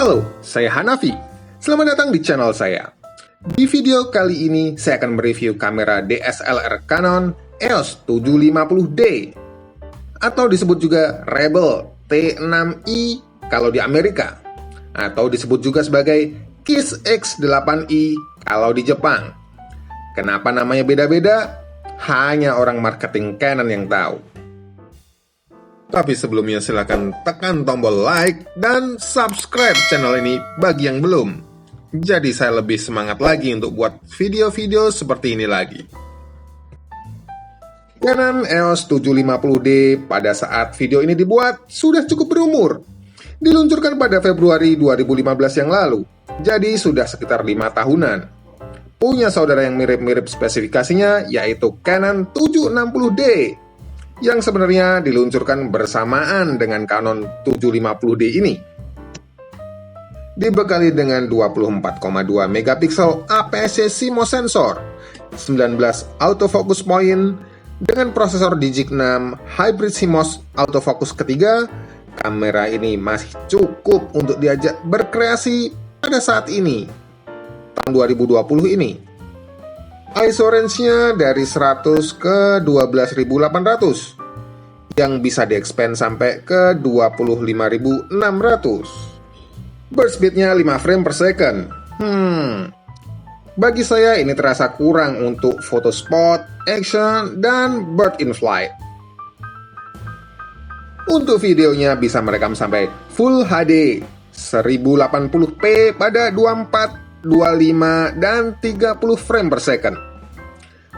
Halo, saya Hanafi. Selamat datang di channel saya. Di video kali ini, saya akan mereview kamera DSLR Canon EOS 750D atau disebut juga Rebel T6i kalau di Amerika, atau disebut juga sebagai Kiss X8i kalau di Jepang. Kenapa namanya beda-beda? Hanya orang marketing Canon yang tahu. Tapi sebelumnya silahkan tekan tombol like dan subscribe channel ini bagi yang belum. Jadi saya lebih semangat lagi untuk buat video-video seperti ini lagi. Canon EOS 750D pada saat video ini dibuat sudah cukup berumur. Diluncurkan pada Februari 2015 yang lalu, jadi sudah sekitar 5 tahunan. Punya saudara yang mirip-mirip spesifikasinya, yaitu Canon 760D, yang sebenarnya diluncurkan bersamaan dengan Canon 750D ini. Dibekali dengan 24,2 megapiksel APS-C CMOS sensor, 19 autofocus point, dengan prosesor Digic 6 Hybrid CMOS autofocus ketiga, kamera ini masih cukup untuk diajak berkreasi pada saat ini, tahun 2020 ini. ISO range-nya dari 100 ke 12.800 yang bisa di-expand sampai ke 25.600. Burst speed-nya 5 frame per second. Bagi saya ini terasa kurang untuk foto spot, action, dan bird in flight. Untuk videonya bisa merekam sampai Full HD 1080p pada 24, 25, dan 30 frame per second.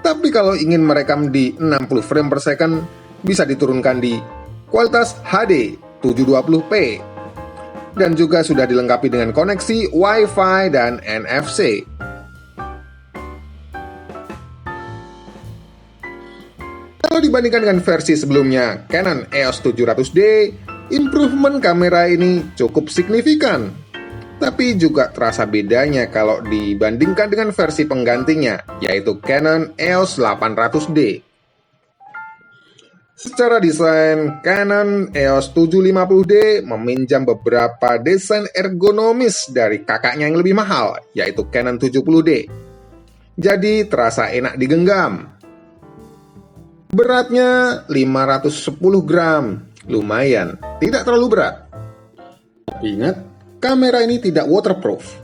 Tapi kalau ingin merekam di 60 frame per second, bisa diturunkan di kualitas HD 720p. Dan juga sudah dilengkapi dengan koneksi Wi-Fi dan NFC. Kalau dibandingkan dengan versi sebelumnya, Canon EOS 700D, improvement kamera ini cukup signifikan. Tapi juga terasa bedanya kalau dibandingkan dengan versi penggantinya, yaitu Canon EOS 800D. Secara desain, Canon EOS 750D meminjam beberapa desain ergonomis dari kakaknya yang lebih mahal, yaitu Canon 70D. Jadi terasa enak digenggam. Beratnya 510 gram, lumayan, tidak terlalu berat. Tapi ingat, kamera ini tidak waterproof.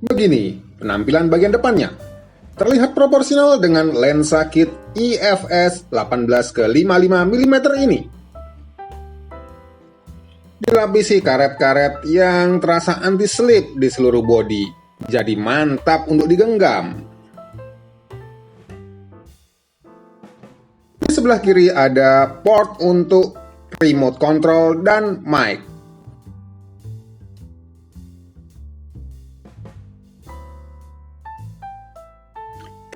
Begini penampilan bagian depannya. Terlihat proporsional dengan lensa kit IFS 18 ke 55 mm ini. Dilapisi karet-karet yang terasa anti-slip di seluruh bodi, jadi mantap untuk digenggam. Di sebelah kiri ada port untuk remote control dan mic.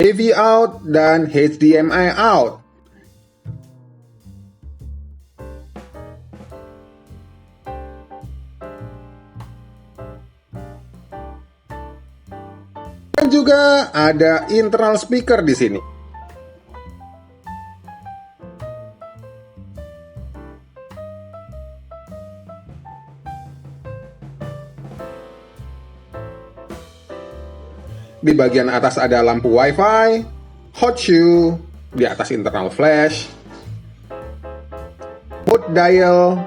AV out dan HDMI out. Dan juga ada internal speaker di sini. Di bagian atas ada lampu Wi-Fi, hot shoe, di atas internal flash, mode dial,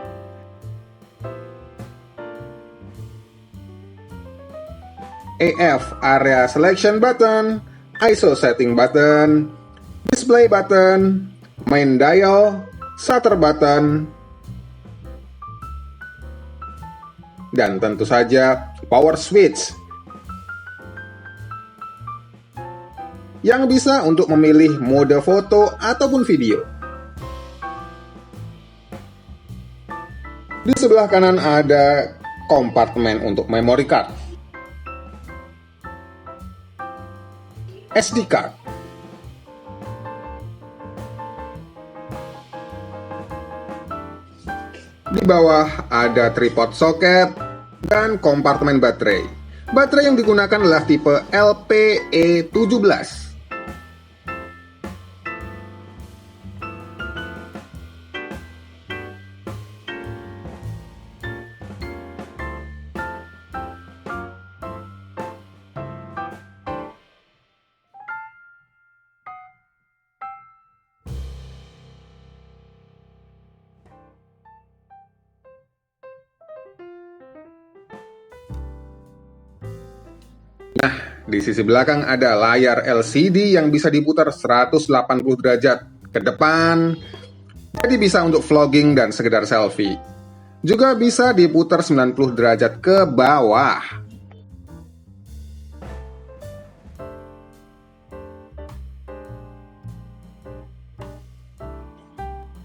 AF area selection button, ISO setting button, display button, main dial, shutter button, dan tentu saja power switch yang bisa untuk memilih mode foto ataupun video. Di sebelah kanan ada kompartemen untuk memory card, SD card, di bawah ada tripod socket dan kompartemen baterai. Baterai yang digunakan adalah tipe LPE17. Di sisi belakang ada layar LCD yang bisa diputar 180 derajat ke depan, jadi bisa untuk vlogging dan sekedar selfie. Juga bisa diputar 90 derajat ke bawah.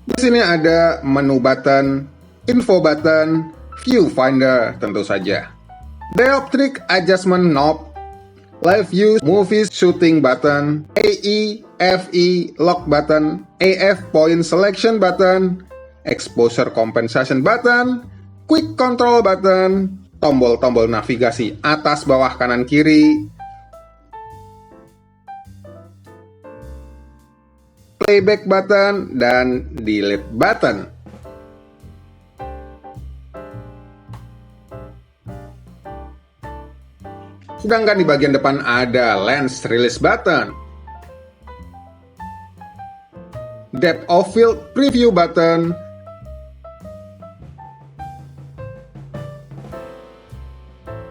Di sini ada menu button, info button, viewfinder tentu saja, dioptric adjustment knob, live view movies shooting button, AE, FE lock button, AF point selection button, exposure compensation button, quick control button, tombol-tombol navigasi atas, bawah, kanan, kiri, playback button, dan delete button. Sedangkan di bagian depan ada lens release button, depth of field preview button,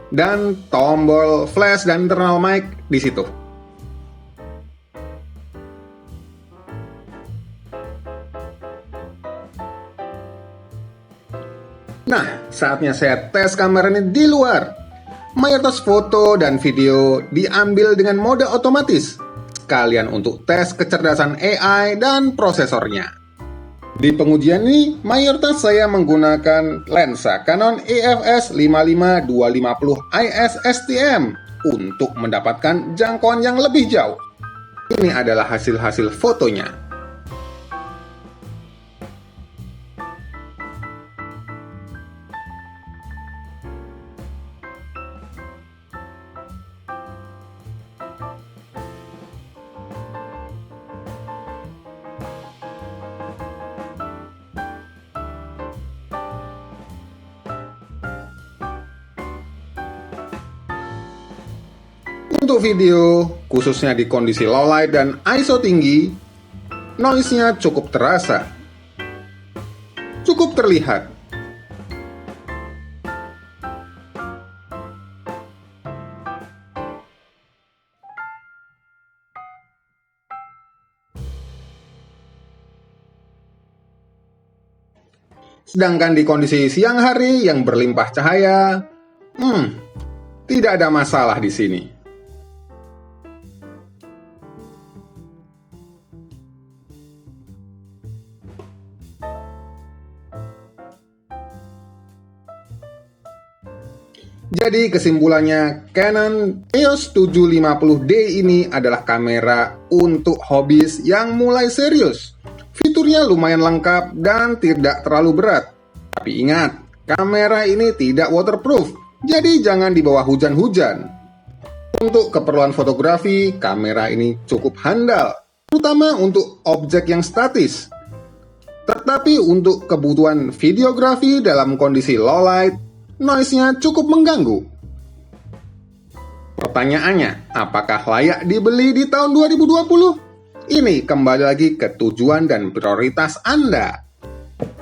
dan tombol flash dan internal mic di situ. Nah, saatnya saya tes kamera ini di luar. Mayoritas foto dan video diambil dengan mode otomatis, sekalian untuk tes kecerdasan AI dan prosesornya. Di pengujian ini, mayoritas saya menggunakan lensa Canon EFS 55-250 IS STM untuk mendapatkan jangkauan yang lebih jauh. Ini adalah hasil-hasil fotonya. Untuk video, khususnya di kondisi low light dan ISO tinggi, noise-nya cukup terasa, cukup terlihat. Sedangkan di kondisi siang hari yang berlimpah cahaya, tidak ada masalah di sini. Jadi kesimpulannya, Canon EOS 750D ini adalah kamera untuk hobis yang mulai serius. Fiturnya lumayan lengkap dan tidak terlalu berat. Tapi ingat, kamera ini tidak waterproof, jadi jangan dibawa hujan-hujan. Untuk keperluan fotografi, kamera ini cukup handal, terutama untuk objek yang statis. Tetapi untuk kebutuhan videografi dalam kondisi low light, noise-nya cukup mengganggu. Pertanyaannya, apakah layak dibeli di tahun 2020? Ini kembali lagi ke tujuan dan prioritas Anda.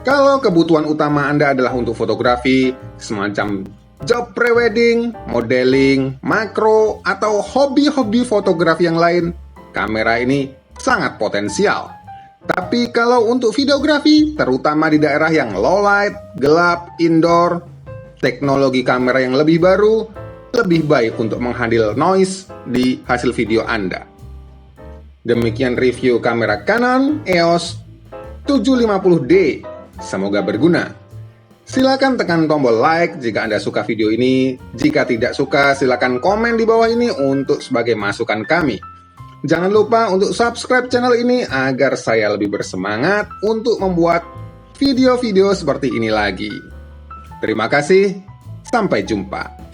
Kalau kebutuhan utama Anda adalah untuk fotografi, semacam job prewedding, modeling, makro, atau hobi-hobi fotografi yang lain, kamera ini sangat potensial. Tapi kalau untuk videografi, terutama di daerah yang low light, gelap, indoor, teknologi kamera yang lebih baru, lebih baik untuk menghandle noise di hasil video Anda. Demikian review kamera Canon EOS 750D. Semoga berguna. Silakan tekan tombol like jika Anda suka video ini. Jika tidak suka, silakan komen di bawah ini untuk sebagai masukan kami. Jangan lupa untuk subscribe channel ini agar saya lebih bersemangat untuk membuat video-video seperti ini lagi. Terima kasih, sampai jumpa.